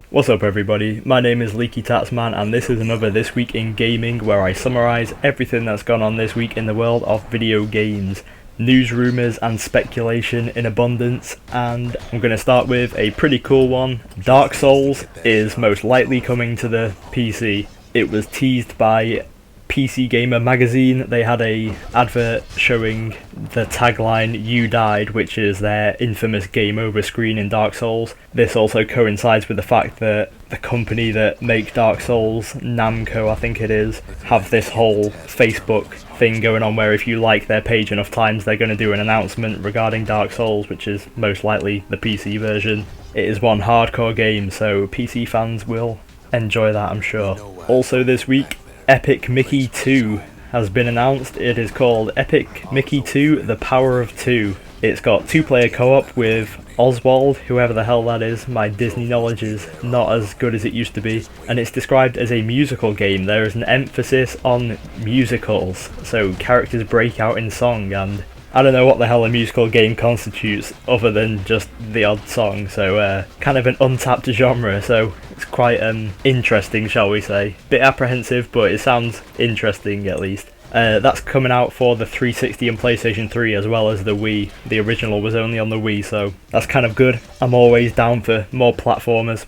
What's up everybody, my name is LeakyTapsMan and this is another This Week in Gaming where I summarise everything that's gone on this week in the world of video games. News, rumours and speculation in abundance, and I'm going to start with a pretty cool one. Dark Souls is most likely coming to the PC. It was teased by PC Gamer magazine. They had a advert showing the tagline "You died," which is their infamous game over screen in Dark Souls. This also coincides with the fact that the company that make Dark Souls, Namco I think it is, have this whole Facebook thing going on where if you like their page enough times they're going to do an announcement regarding Dark Souls, which is most likely the PC version. It is one hardcore game, so PC fans will enjoy that, I'm sure. Also this week, Epic Mickey 2 has been announced. It is called Epic Mickey 2 The Power of Two. It's got 2-player co-op with Oswald, whoever the hell that is. My Disney knowledge is not as good as it used to be. And it's described as a musical game. There is an emphasis on musicals, so characters break out in song, and I don't know what the hell a musical game constitutes other than just the odd song, so kind of an untapped genre, so it's quite interesting, shall we say. Bit apprehensive, but it sounds interesting at least. That's coming out for the 360 and PlayStation 3 as well as the Wii. The original was only on the Wii, so that's kind of good. I'm always down for more platformers.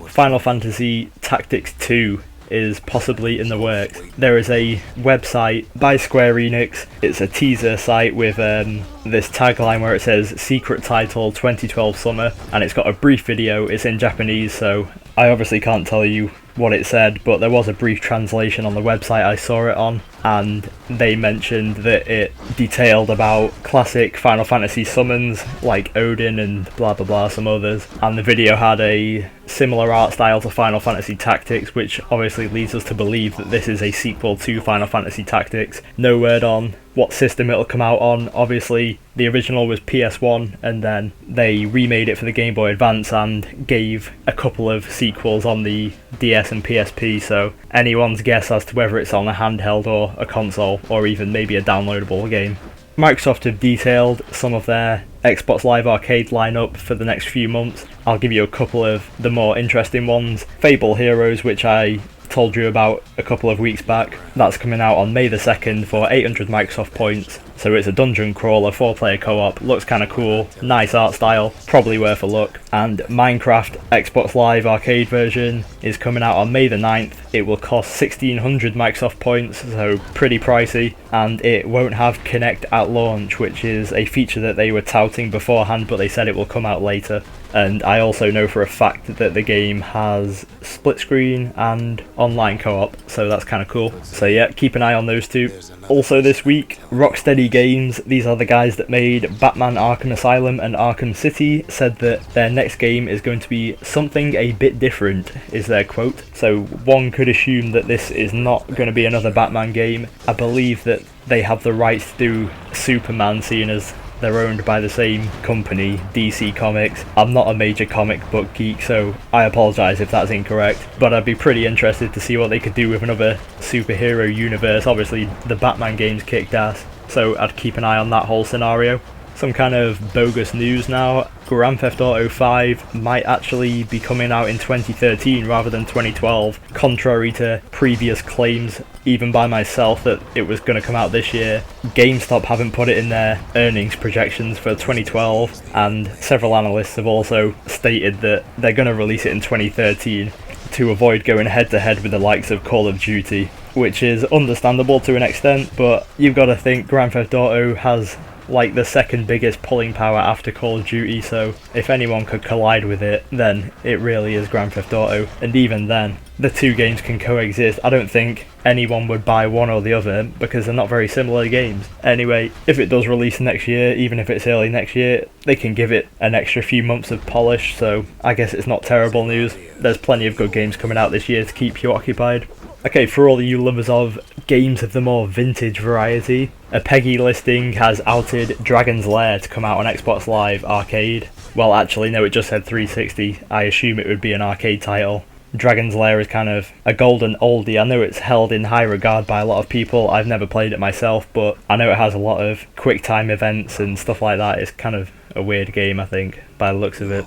Final Fantasy Tactics 2 is possibly in the works. There is a website by Square Enix. It's a teaser site with this tagline where it says secret title 2012 summer, and it's got a brief video. It's in Japanese, so I obviously can't tell you what it said, but there was a brief translation on the website I saw it on, and they mentioned that it detailed about classic Final Fantasy summons like Odin and blah blah blah, some others, and the video had a similar art style to Final Fantasy Tactics, which obviously leads us to believe that this is a sequel to Final Fantasy Tactics. No word on what system it'll come out on. Obviously the original was PS1 and then they remade it for the Game Boy Advance and gave a couple of sequels on the DS and PSP, so anyone's guess as to whether it's on a handheld or a console or even maybe a downloadable game. Microsoft have detailed some of their Xbox Live Arcade lineup for the next few months. I'll give you a couple of the more interesting ones. Fable Heroes, which I told you about a couple of weeks back, that's coming out on May the 2nd for 800 Microsoft points. So it's a dungeon crawler, 4-player co-op, looks kinda cool, nice art style, probably worth a look. And Minecraft Xbox Live Arcade version is coming out on May the 9th. It will cost 1600 Microsoft points, so pretty pricey, and it won't have Kinect at launch, which is a feature that they were touting beforehand, but they said it will come out later. And I also know for a fact that the game has split screen and online co-op, so that's kind of cool. So yeah, keep an eye on those two. Also this week, Rocksteady Games, these are the guys that made Batman Arkham Asylum and Arkham City, said that their next game is going to be something a bit different, is their quote. So one could assume that this is not going to be another Batman game. I believe that they have the rights to do Superman, seeing as they're owned by the same company, DC Comics. I'm not a major comic book geek, so I apologise if that's incorrect, but I'd be pretty interested to see what they could do with another superhero universe. Obviously the Batman games kicked ass, so I'd keep an eye on that whole scenario. Some kind of bogus news now. Grand Theft Auto 5 might actually be coming out in 2013 rather than 2012, contrary to previous claims, even by myself, that it was going to come out this year. GameStop haven't put it in their earnings projections for 2012, and several analysts have also stated that they're going to release it in 2013 to avoid going head to head with the likes of Call of Duty, which is understandable to an extent, but you've got to think Grand Theft Auto has like the second biggest pulling power after Call of Duty, so if anyone could collide with it, then it really is Grand Theft Auto, and even then, the two games can coexist. I don't think anyone would buy one or the other because they're not very similar games. Anyway, if it does release next year, even if it's early next year, they can give it an extra few months of polish, so I guess it's not terrible news. There's plenty of good games coming out this year to keep you occupied. Okay, for all you lovers of games of the more vintage variety, a PEGI listing has outed Dragon's Lair to come out on Xbox Live Arcade. Well, actually, no, it just said 360. I assume it would be an arcade title. Dragon's Lair is kind of a golden oldie. I know it's held in high regard by a lot of people. I've never played it myself, but I know it has a lot of quick time events and stuff like that. It's kind of a weird game, I think, by the looks of it.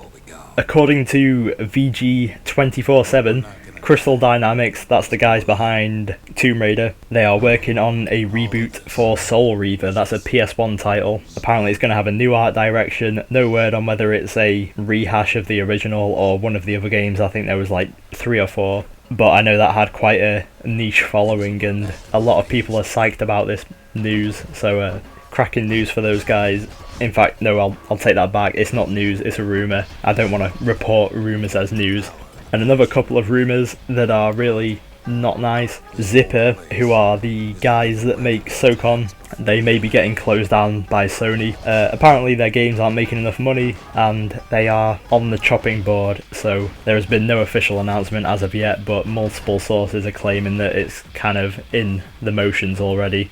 According to VG247, Crystal Dynamics, that's the guys behind Tomb Raider, they are working on a reboot for Soul Reaver. That's a PS1 title. Apparently it's going to have a new art direction. No word on whether it's a rehash of the original or one of the other games. I think there was like 3 or 4. But I know that had quite a niche following and a lot of people are psyched about this news. So cracking news for those guys. In fact, no, I'll take that back. It's not news, it's a rumour. I don't want to report rumours as news. And another couple of rumours that are really not nice. Zipper, who are the guys that make SOCON, they may be getting closed down by Sony. Apparently their games aren't making enough money and they are on the chopping board, so there has been no official announcement as of yet, but multiple sources are claiming that it's kind of in the motions already.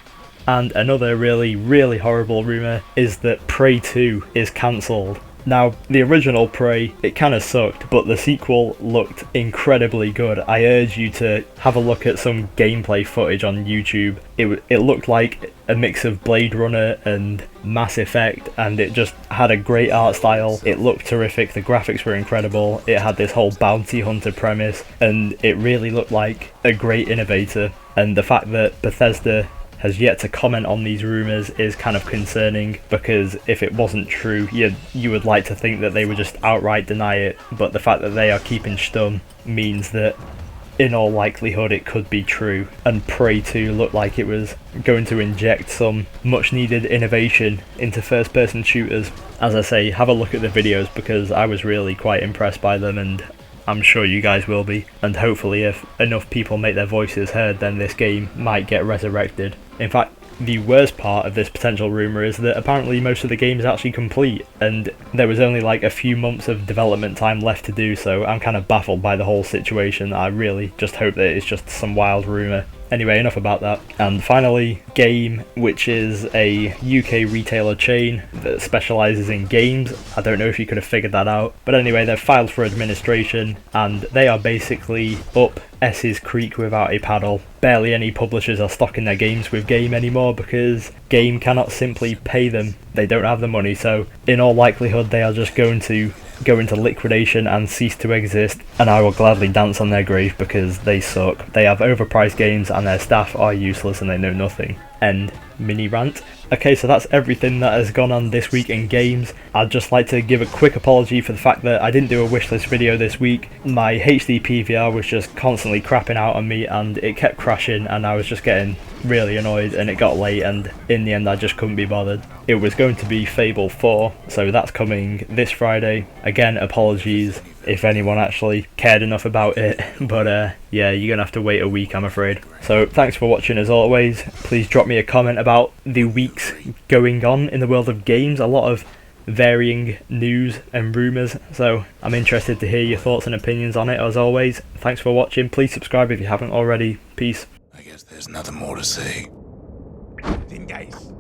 And another really horrible rumour is that Prey 2 is cancelled. Now, the original Prey, it kind of sucked, but the sequel looked incredibly good. I urge you to have a look at some gameplay footage on YouTube. It looked like a mix of Blade Runner and Mass Effect, and it just had a great art style. It looked terrific, the graphics were incredible, it had this whole bounty hunter premise, and it really looked like a great innovator. And the fact that Bethesda has yet to comment on these rumours is kind of concerning, because if it wasn't true, you would like to think that they would just outright deny it, but the fact that they are keeping stum means that in all likelihood it could be true. And Prey 2 looked like it was going to inject some much needed innovation into first person shooters. As I say, have a look at the videos because I was really quite impressed by them, and I'm sure you guys will be, and hopefully if enough people make their voices heard, then this game might get resurrected. In fact, the worst part of this potential rumour is that apparently most of the game is actually complete, and there was only like a few months of development time left to do so. I'm kind of baffled by the whole situation. I really just hope that it's just some wild rumour. Anyway, enough about that. And finally, Game, which is a UK retailer chain that specialises in games. I don't know if you could have figured that out. But anyway, they've filed for administration, and they are basically up S's Creek without a paddle. Barely any publishers are stocking their games with Game anymore because Game cannot simply pay them. They don't have the money, so in all likelihood they are just going to go into liquidation and cease to exist, and I will gladly dance on their grave because they suck. They have overpriced games and their staff are useless and they know nothing. End mini rant. Okay, so that's everything that has gone on this week in games. I'd just like to give a quick apology for the fact that I didn't do a wishlist video this week. My HD PVR was just constantly crapping out on me and it kept crashing, and I was just getting really annoyed, and it got late, and in the end I just couldn't be bothered. It was going to be Fable 4, so that's coming this Friday. Again, apologies if anyone actually cared enough about it, but yeah, you're gonna have to wait a week, I'm afraid. So thanks for watching as always. Please drop me a comment about the weeks going on in the world of games. A lot of varying news and rumours, so I'm interested to hear your thoughts and opinions on it as always. Thanks for watching. Please subscribe if you haven't already. Peace. I guess there's nothing more to say. Guys.